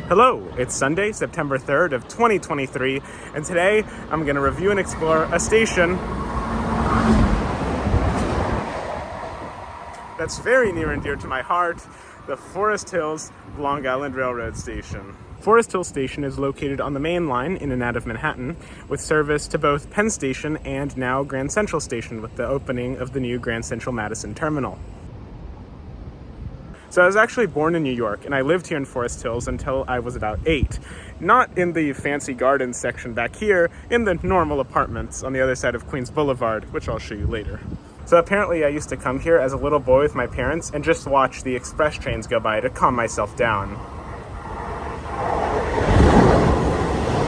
Hello, it's Sunday, September 3rd of 2023, and today I'm going to review and explore a station that's very near and dear to my heart, the Forest Hills Long Island Railroad Station. Forest Hill Station is located on the main line in and out of Manhattan, with service to both Penn Station and now Grand Central Station with the opening of the new Grand Central Madison Terminal. So I was actually born in New York, and I lived here in Forest Hills until I was about 8. Not in the fancy gardens section back here, in the normal apartments on the other side of Queens Boulevard, which I'll show you later. So apparently I used to come here as a little boy with my parents and just watch the express trains go by to calm myself down.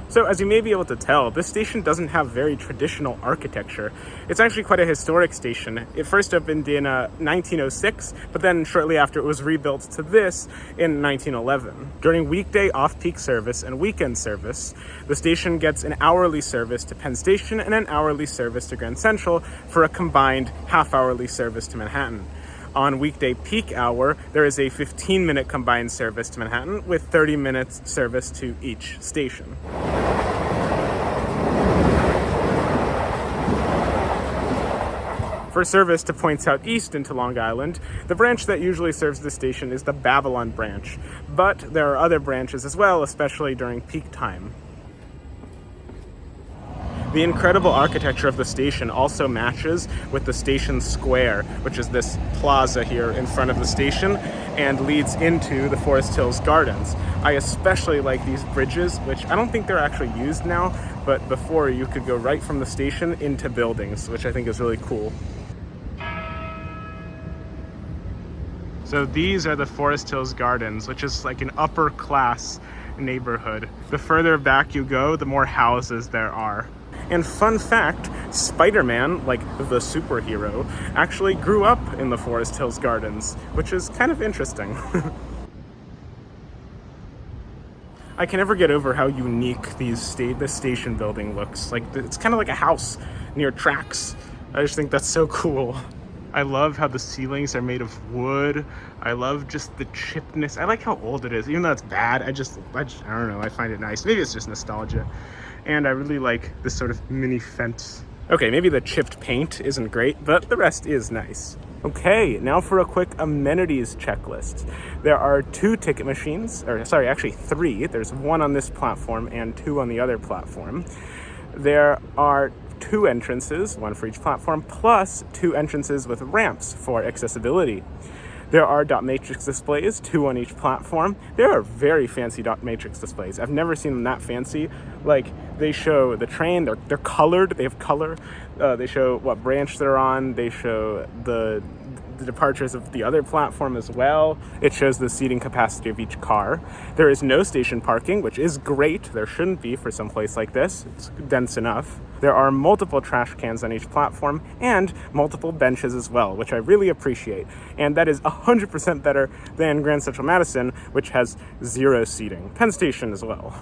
So as you may be able to tell, this station doesn't have very traditional architecture. It's actually quite a historic station. It first opened in 1906, but then shortly after it was rebuilt to this in 1911. During weekday off-peak service and weekend service, the station gets an hourly service to Penn Station and an hourly service to Grand Central for a combined half-hourly service to Manhattan. On weekday peak hour, there is a 15-minute combined service to Manhattan with 30 minutes service to each station. For service to points out east into Long Island, the branch that usually serves the station is the Babylon branch, but there are other branches as well, especially during peak time. The incredible architecture of the station also matches with the station square, which is this plaza here in front of the station and leads into the Forest Hills Gardens. I especially like these bridges, which I don't think they're actually used now, but before you could go right from the station into buildings, which I think is really cool. So these are the Forest Hills Gardens, which is like an upper class neighborhood. The further back you go, the more houses there are. And fun fact, Spider-Man, like the superhero, actually grew up in the Forest Hills Gardens, which is kind of interesting. I can never get over how unique this station building looks. Like, it's kind of like a house near tracks. I just think that's so cool. I love how the ceilings are made of wood. I love just the chippedness. I like how old it is, even though it's bad. I don't know, I find it nice. Maybe it's just nostalgia. And I really like this sort of mini fence. Okay, maybe the chipped paint isn't great, but the rest is nice. Okay, now for a quick amenities checklist. There are 2 ticket machines, actually 3. There's 1 on this platform and 2 on the other platform. There are 2 entrances, 1 for each platform, plus 2 entrances with ramps for accessibility. There are dot matrix displays, 2 on each platform. There are very fancy dot matrix displays. I've never seen them that fancy. Like, they show the train, they're colored, they have color. They show what branch they're on, they show the departures of the other platform as well. It shows the seating capacity of each car. There is no station parking, which is great. There shouldn't be for some place like this. It's dense enough. There are multiple trash cans on each platform and multiple benches as well, which I really appreciate. And that is 100% better than Grand Central Madison, which has 0 seating. Penn Station as well.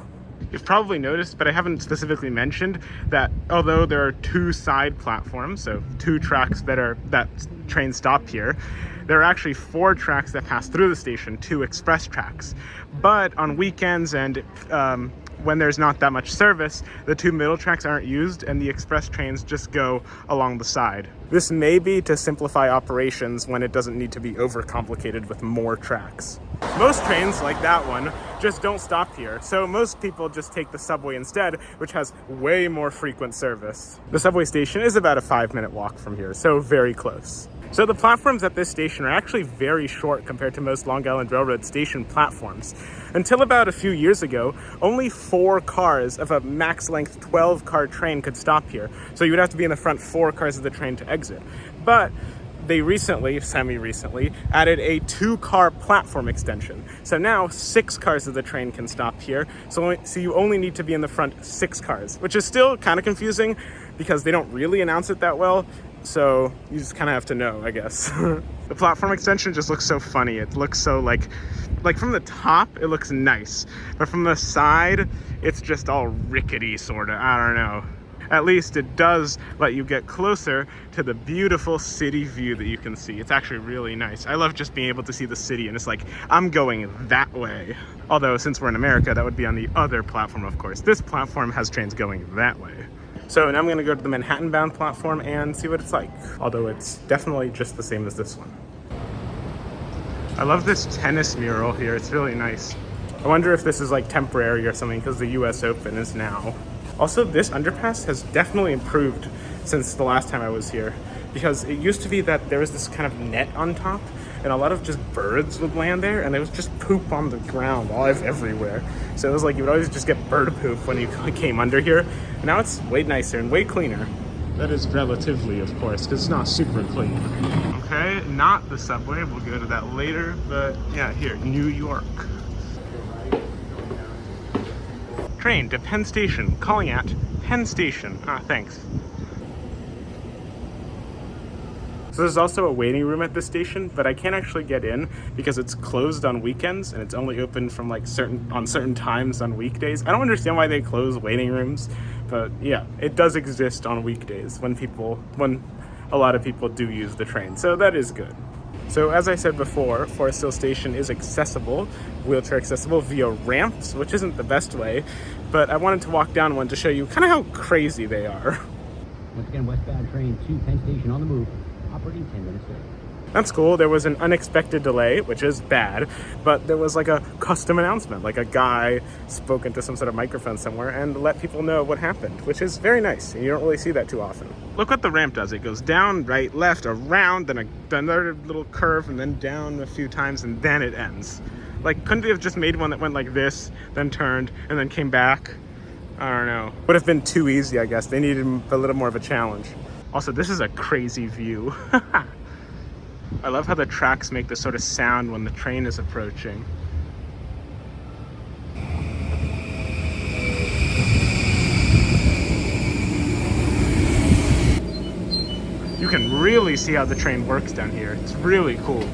You've probably noticed, but I haven't specifically mentioned, that although there are 2 side platforms, so 2 tracks that trains stop here, there are actually 4 tracks that pass through the station, 2 express tracks. But on weekends and when there's not that much service, the 2 middle tracks aren't used and the express trains just go along the side. This may be to simplify operations when it doesn't need to be overcomplicated with more tracks. Most trains, like that one, just don't stop here, so most people just take the subway instead, which has way more frequent service. The subway station is about a 5-minute walk from here, so very close. So the platforms at this station are actually very short compared to most Long Island Railroad station platforms. Until about a few years ago, only 4 cars of a max length 12-car train could stop here, so you would have to be in the front 4 cars of the train to exit. But they recently, semi-recently, added a 2-car platform extension. So now 6 cars of the train can stop here, so you only need to be in the front 6 cars, which is still kind of confusing because they don't really announce it that well. So you just kind of have to know, I guess. The platform extension just looks so funny. It looks so like like from the top, it looks nice, but from the side, it's just all rickety, sort of. I don't know. At least it does let you get closer to the beautiful city view that you can see. It's actually really nice. I love just being able to see the city, and it's like, I'm going that way. Although, since we're in America, that would be on the other platform, of course. This platform has trains going that way. So now I'm gonna go to the Manhattan-bound platform and see what it's like. Although it's definitely just the same as this one. I love this tennis mural here. It's really nice. I wonder if this is like temporary or something because the US Open is now. Also, this underpass has definitely improved since the last time I was here, because it used to be that there was this kind of net on top and a lot of just birds would land there, and there was just poop on the ground all everywhere. So it was like you would always just get bird poop when you came under here. And now it's way nicer and way cleaner. That is relatively, of course, because it's not super clean. Okay, not the subway. We'll go to that later, but yeah, here, New York. Train to Penn Station, calling at Penn Station. Ah, thanks. So there's also a waiting room at this station, but I can't actually get in because it's closed on weekends and it's only open from like certain times on weekdays. I don't understand why they close waiting rooms, but yeah, it does exist on weekdays when a lot of people do use the train. So that is good. So as I said before, Forest Hills Station is accessible, wheelchair accessible via ramps, which isn't the best way, but I wanted to walk down one to show you kind of how crazy they are. Once again, westbound train to Penn Station on the move, operating 10 minutes late. That's cool. There was an unexpected delay, which is bad, but there was like a custom announcement, like a guy spoke into some sort of microphone somewhere and let people know what happened, which is very nice. And you don't really see that too often. Look what the ramp does. It goes down, right, left, around, then another little curve, and then down a few times, and then it ends. Like, couldn't they have just made one that went like this, then turned, and then came back? I don't know. Would have been too easy, I guess. They needed a little more of a challenge. Also, this is a crazy view. I love how the tracks make this sort of sound when the train is approaching. You can really see how the train works down here. It's really cool.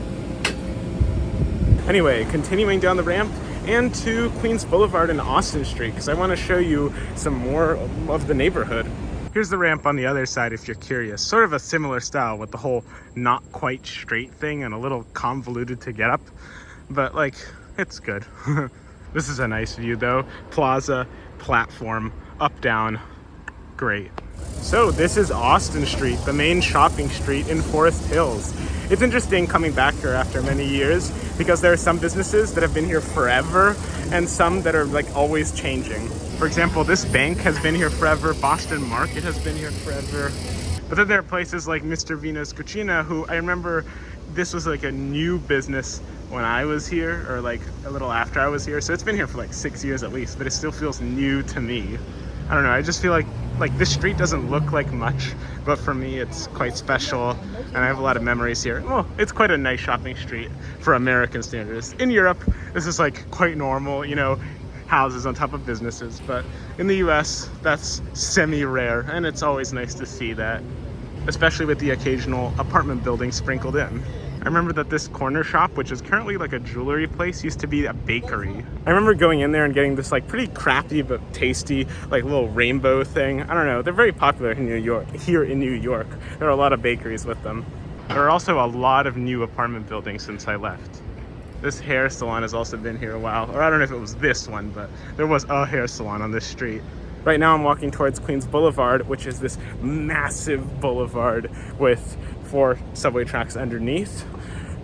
Anyway, continuing down the ramp and to Queens Boulevard and Austin Street, because I want to show you some more of the neighborhood. Here's the ramp on the other side if you're curious. Sort of a similar style with the whole not quite straight thing and a little convoluted to get up. But like, it's good. This is a nice view though. Plaza, platform, up, down, great. So this is Austin Street, the main shopping street in Forest Hills. It's interesting coming back here after many years because there are some businesses that have been here forever and some that are like always changing. For example, this bank has been here forever. Boston Market has been here forever. But then there are places like Mr. Vino's Cucina, who I remember this was like a new business when I was here, or like a little after I was here. So it's been here for like 6 years at least, but it still feels new to me. I don't know, I just feel like this street doesn't look like much, but for me it's quite special and I have a lot of memories here. Well, it's quite a nice shopping street for American standards. In Europe, this is like quite normal, you know, houses on top of businesses, but in the US, that's semi-rare, and it's always nice to see that, especially with the occasional apartment building sprinkled in. I remember that this corner shop, which is currently like a jewelry place, used to be a bakery. I remember going in there and getting this like pretty crappy but tasty like little rainbow thing. I don't know, they're very popular in New York. Here in New York, there are a lot of bakeries with them. There are also a lot of new apartment buildings since I left. This hair salon has also been here a while, or I don't know if it was this one, but there was a hair salon on this street. Right now I'm walking towards Queens Boulevard, which is this massive boulevard with 4 subway tracks underneath.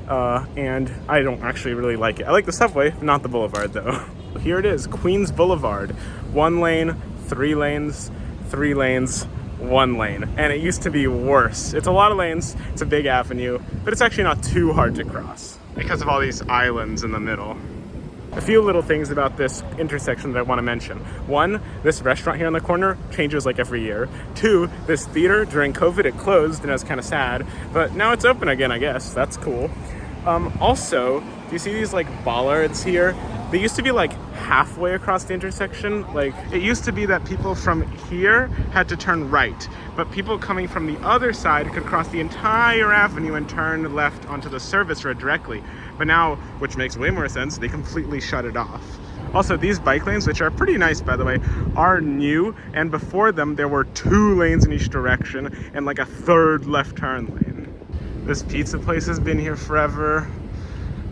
And I don't actually really like it. I like the subway, not the boulevard though. Here it is, Queens Boulevard. 1 lane, 3 lanes, 3 lanes, 1 lane. And it used to be worse. It's a lot of lanes, it's a big avenue, but it's actually not too hard to cross because of all these islands in the middle. A few little things about this intersection that I want to mention. 1, this restaurant here on the corner changes like every year. 2, this theater, during COVID it closed and I was kind of sad, but now it's open again, I guess. That's cool. Also, do you see these like bollards here? They used to be like halfway across the intersection. Like it used to be that people from here had to turn right, but people coming from the other side could cross the entire avenue and turn left onto the service road directly. But now, which makes way more sense, they completely shut it off. Also, these bike lanes, which are pretty nice by the way, are new, and before them there were 2 lanes in each direction and like a 3rd left turn lane. This pizza place has been here forever,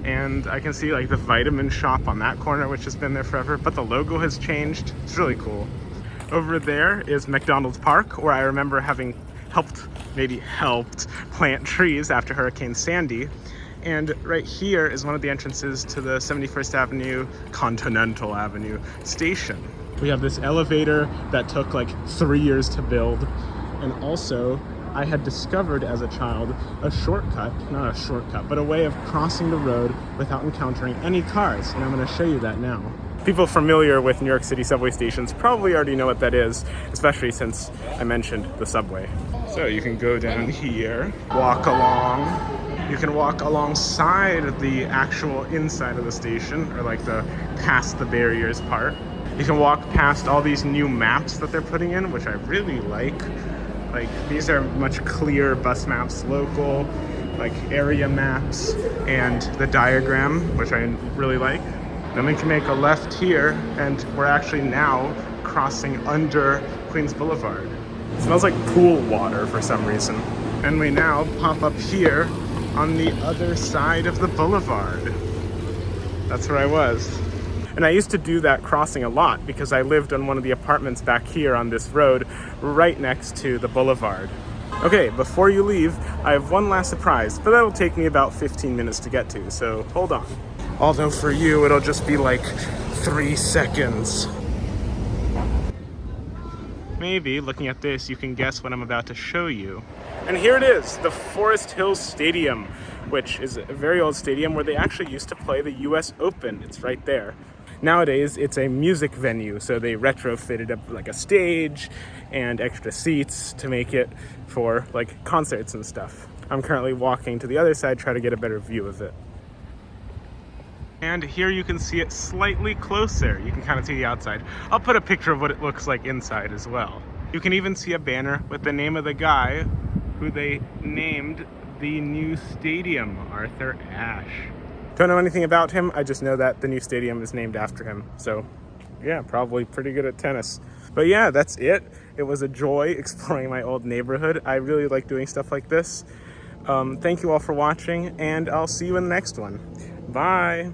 and I can see like the vitamin shop on that corner, which has been there forever, but the logo has changed. It's really cool. Over there is McDonald's Park, where I remember having helped plant trees after Hurricane Sandy. And right here is one of the entrances to the 71st Avenue, Continental Avenue station. We have this elevator that took like 3 years to build. And also, I had discovered as a child a shortcut, not a shortcut, but a way of crossing the road without encountering any cars. And I'm gonna show you that now. People familiar with New York City subway stations probably already know what that is, especially since I mentioned the subway. So you can go down here, walk along. You can walk alongside the actual inside of the station, or like the past the barriers part. You can walk past all these new maps that they're putting in, which I really like. Like these are much clearer bus maps, local, like area maps, and the diagram, which I really like. Then we can make a left here, and we're actually now crossing under Queens Boulevard. It smells like pool water for some reason. And we now pop up here on the other side of the boulevard. That's where I was. And I used to do that crossing a lot because I lived on one of the apartments back here on this road right next to the boulevard. Okay, before you leave, I have one last surprise, but that'll take me about 15 minutes to get to, so hold on. Although for you, it'll just be like 3 seconds. Maybe, looking at this, you can guess what I'm about to show you. And here it is, the Forest Hills Stadium, which is a very old stadium where they actually used to play the US Open. It's right there. Nowadays, it's a music venue, so they retrofitted up like a stage and extra seats to make it for like concerts and stuff. I'm currently walking to the other side, try to get a better view of it. And here you can see it slightly closer. You can kind of see the outside. I'll put a picture of what it looks like inside as well. You can even see a banner with the name of the guy who they named the new stadium, Arthur Ashe. Don't know anything about him, I just know that the new stadium is named after him. So yeah, probably pretty good at tennis. But yeah, that's it. It was a joy exploring my old neighborhood. I really like doing stuff like this. Thank you all for watching, and I'll see you in the next one. Bye.